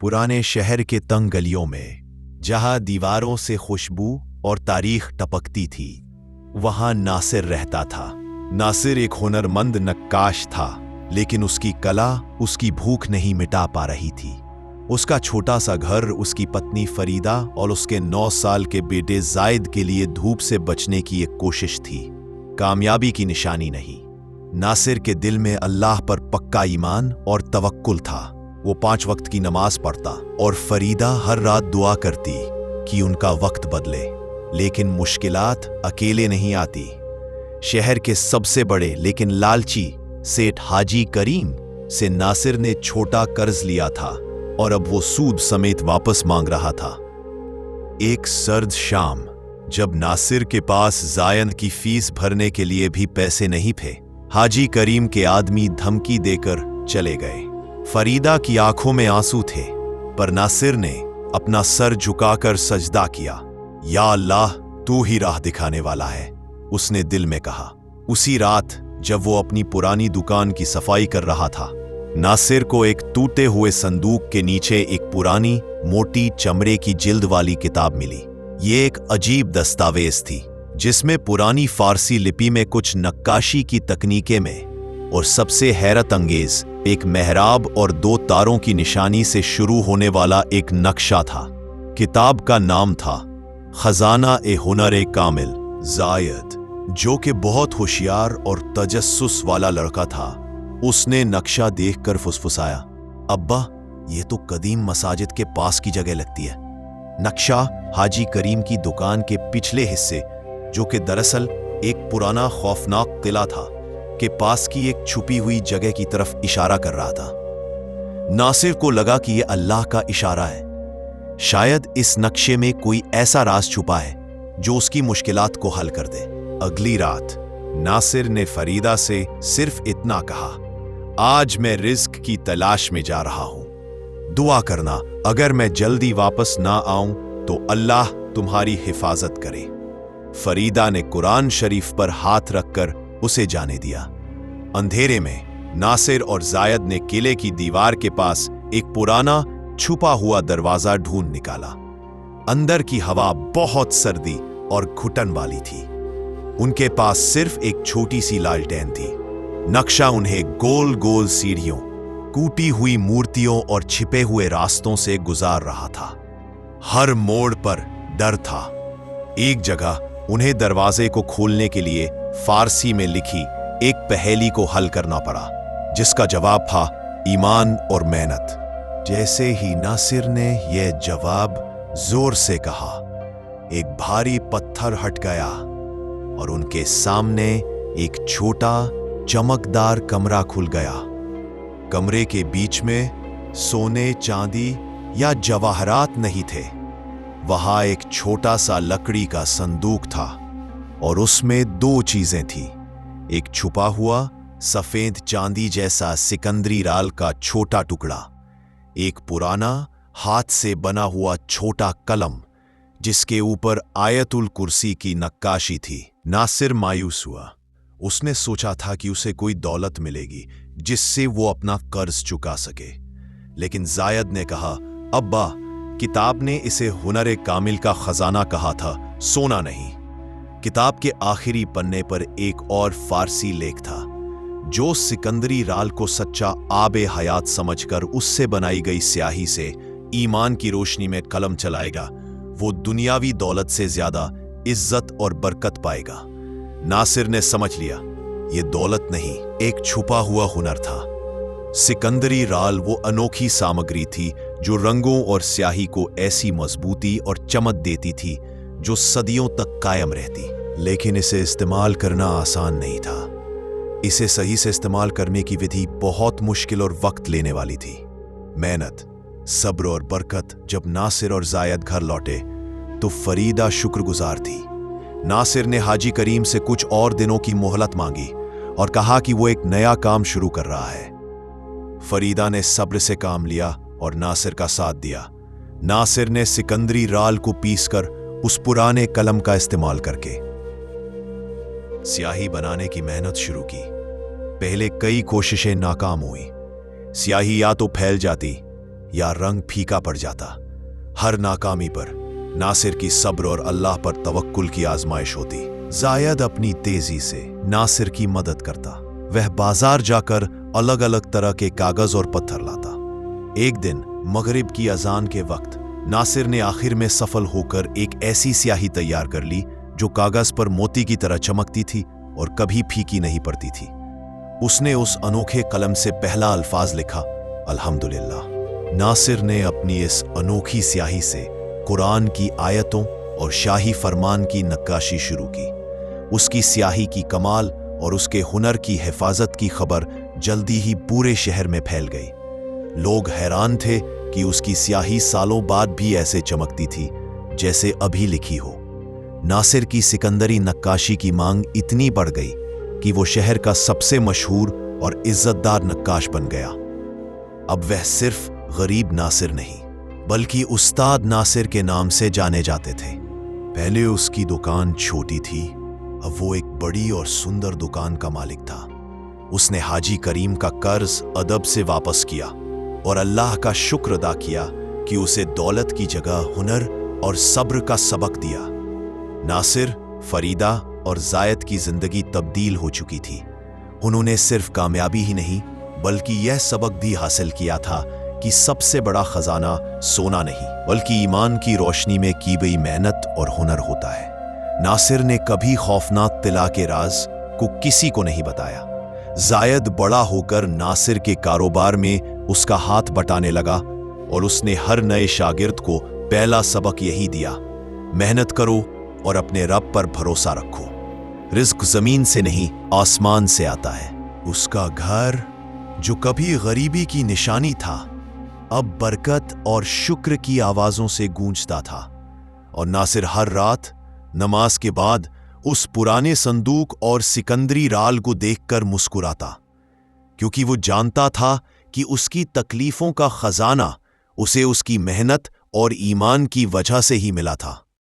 पुराने शहर के तंग गलियों में, जहां दीवारों से खुशबू और तारीख टपकती थी, वहां नासिर रहता था। नासिर एक हुनरमंद नक्काश था, लेकिन उसकी कला उसकी भूख नहीं मिटा पा रही थी। उसका छोटा सा घर उसकी पत्नी फरीदा और उसके 9 साल के बेटे जायद के लिए धूप से बचने की एक कोशिश थी, कामयाबी की निशानी नहीं। नासिर के दिल में अल्लाह पर पक्का ईमान और तवक्कुल था। वो 5 वक्त की नमाज पढ़ता और फरीदा हर रात दुआ करती कि उनका वक्त बदले। लेकिन मुश्किलात अकेले नहीं आती। शहर के सबसे बड़े लेकिन लालची सेठ हाजी करीम से नासिर ने छोटा कर्ज लिया था और अब वो सूद समेत वापस मांग रहा था। एक सर्द शाम, जब नासिर के पास जायद की फीस भरने के लिए भी पैसे नहीं थे, हाजी करीम के आदमी धमकी देकर चले गए। फरीदा की आंखों में आंसू थे, पर नासिर ने अपना सर झुकाकर सजदा किया। या अल्लाह, तू ही राह दिखाने वाला है, उसने दिल में कहा। उसी रात जब वो अपनी पुरानी दुकान की सफाई कर रहा था, नासिर को एक टूटे हुए संदूक के नीचे एक पुरानी मोटी चमड़े की जिल्द वाली किताब मिली। ये एक अजीब दस्तावेज थी, जिसमें पुरानी फारसी लिपि में कुछ नक्काशी की तकनीकें में और सबसे हैरत अंगेज एक मेहराब और 2 तारों की निशानी से शुरू होने वाला एक नक्शा था। किताब का नाम था खजाना-ए-हुनर-ए-कामिल। जायद, जो कि बहुत होशियार और तजस्सुस वाला लड़का था, उसने नक्शा देखकर फुसफुसाया, अब्बा, ये तो कदीम मसाजिद के पास की जगह लगती है। नक्शा हाजी करीम की दुकान के पिछले हिस्से, जो कि दरअसल एक पुराना खौफनाक किला था, के पास की एक छुपी हुई जगह की तरफ इशारा कर रहा था। नासिर को लगा कि यह अल्लाह का इशारा है। शायद इस नक्शे में कोई ऐसा राज छुपा है जो उसकी मुश्किलात को हल कर दे। अगली रात नासिर ने फरीदा से सिर्फ इतना कहा, आज मैं रिज्क की तलाश में जा रहा हूं, दुआ करना अगर मैं जल्दी वापस ना आऊं तो अल्लाह तुम्हारी हिफाजत करे। फरीदा ने कुरान शरीफ पर हाथ रखकर उसे जाने दिया। अंधेरे में नासिर और जायद ने किले की दीवार के पास एक पुराना छुपा हुआ दरवाजा ढूंढ निकाला। अंदर की हवा बहुत सर्दी और घुटन वाली थी। उनके पास सिर्फ एक छोटी सी लालटेन थी। नक्शा उन्हें गोल गोल सीढ़ियों, कूटी हुई मूर्तियों और छिपे हुए रास्तों से गुजार रहा था। हर मोड़ पर डर था। एक जगह उन्हें दरवाजे को खोलने के लिए फारसी में लिखी एक पहेली को हल करना पड़ा, जिसका जवाब था ईमान और मेहनत। जैसे ही नासिर ने यह जवाब जोर से कहा, एक भारी पत्थर हट गया और उनके सामने एक छोटा चमकदार कमरा खुल गया। कमरे के बीच में सोने, चांदी या जवाहरात नहीं थे। वहां एक छोटा सा लकड़ी का संदूक था और उसमें 2 चीजें थी। एक छुपा हुआ सफेद चांदी जैसा सिकंदरी राल का छोटा टुकड़ा, एक पुराना हाथ से बना हुआ छोटा कलम जिसके ऊपर आयतुल कुर्सी की नक्काशी थी। नासिर मायूस हुआ। उसने सोचा था कि उसे कोई दौलत मिलेगी जिससे वो अपना कर्ज चुका सके, लेकिन जायद ने कहा, अब्बा, किताब ने इसे हुनर-ए-कामिल का खजाना कहा था, सोना नहीं। किताब के आखिरी पन्ने पर एक और फारसी लेख था, जो सिकंदरी राल को सच्चा आबे हयात समझकर उससे बनाई गई स्याही से ईमान की रोशनी में कलम चलाएगा, वो दुनियावी दौलत से ज्यादा इज्जत और बरकत पाएगा। नासिर ने समझ लिया, ये दौलत नहीं, एक छुपा हुआ हुनर था। सिकंदरी राल वो अनोखी सामग्री थी जो रंगों और स्याही को ऐसी मजबूती और चमक देती थी जो सदियों तक कायम रहती। लेकिन इसे इस्तेमाल करना आसान नहीं था। इसे सही से इस्तेमाल करने की विधि बहुत मुश्किल और वक्त लेने वाली थी। मेहनत, सब्र और बरकत। जब नासिर और जायद घर लौटे तो फरीदा शुक्रगुजार थी। नासिर ने हाजी करीम से कुछ और दिनों की मोहलत मांगी और कहा कि वो एक नया काम शुरू कर रहा है। फरीदा ने सब्र से काम लिया और नासिर का साथ दिया। नासिर ने सिकंदरी राल को पीसकर उस पुराने कलम का इस्तेमाल करके स्याही बनाने की मेहनत शुरू की। पहले कई कोशिशें नाकाम हुई। स्याही या तो फैल जाती या रंग फीका पड़ जाता। हर नाकामी पर नासिर की सब्र और अल्लाह पर तवक्कुल की आजमाइश होती। जायद अपनी तेजी से नासिर की मदद करता। वह बाजार जाकर अलग अलग तरह के कागज और पत्थर लाता। एक दिन मगरिब की अजान के वक्त नासिर ने आखिर में सफल होकर एक ऐसी स्याही तैयार कर ली जो कागज पर मोती की तरह चमकती थी और कभी फीकी नहीं पड़ती थी। उसने उस अनोखे कलम से पहला अल्फाज लिखा, अल्हम्दुलिल्लाह। नासिर ने अपनी इस अनोखी स्याही से कुरान की आयतों और शाही फरमान की नक्काशी शुरू की। उसकी स्याही की कमाल और उसके हुनर की हिफाजत की खबर जल्दी ही पूरे शहर में फैल गई। लोग हैरान थे कि उसकी स्याही सालों बाद भी ऐसे चमकती थी जैसे अभी लिखी हो। नासिर की सिकंदरी नक्काशी की मांग इतनी बढ़ गई कि वो शहर का सबसे मशहूर और इज्जतदार नक्काश बन गया। अब वह सिर्फ गरीब नासिर नहीं बल्कि उस्ताद नासिर के नाम से जाने जाते थे। पहले उसकी दुकान छोटी थी, अब वो एक बड़ी और सुंदर दुकान का मालिक था। उसने हाजी करीम का कर्ज अदब से वापस किया और अल्लाह का शुक्र अदा किया कि उसे दौलत की जगह हुनर और सब्र का सबक दिया। नासिर, फरीदा और जायद की जिंदगी तब्दील हो चुकी थी। उन्होंने सिर्फ कामयाबी ही नहीं बल्कि यह सबक भी हासिल किया था कि सबसे बड़ा खजाना सोना नहीं बल्कि ईमान की रोशनी में की गई मेहनत और हुनर होता है। नासिर ने कभी खौफनाक तिला के राज को किसी को नहीं बताया। जायद बड़ा होकर नासिर के कारोबार में उसका हाथ बटाने लगा और उसने हर नए शागिर्द को पहला सबक यही दिया, मेहनत करो और अपने रब पर भरोसा रखो। रिज्क जमीन से नहीं आसमान से आता है। उसका घर जो कभी गरीबी की निशानी था अब बरकत और शुक्र की आवाजों से गूंजता था। और नासिर हर रात नमाज के बाद उस पुराने संदूक और सिकंदरी राल को देखकर मुस्कुराता, क्योंकि वो जानता था कि उसकी तकलीफों का खजाना उसे उसकी मेहनत और ईमान की वजह से ही मिला था।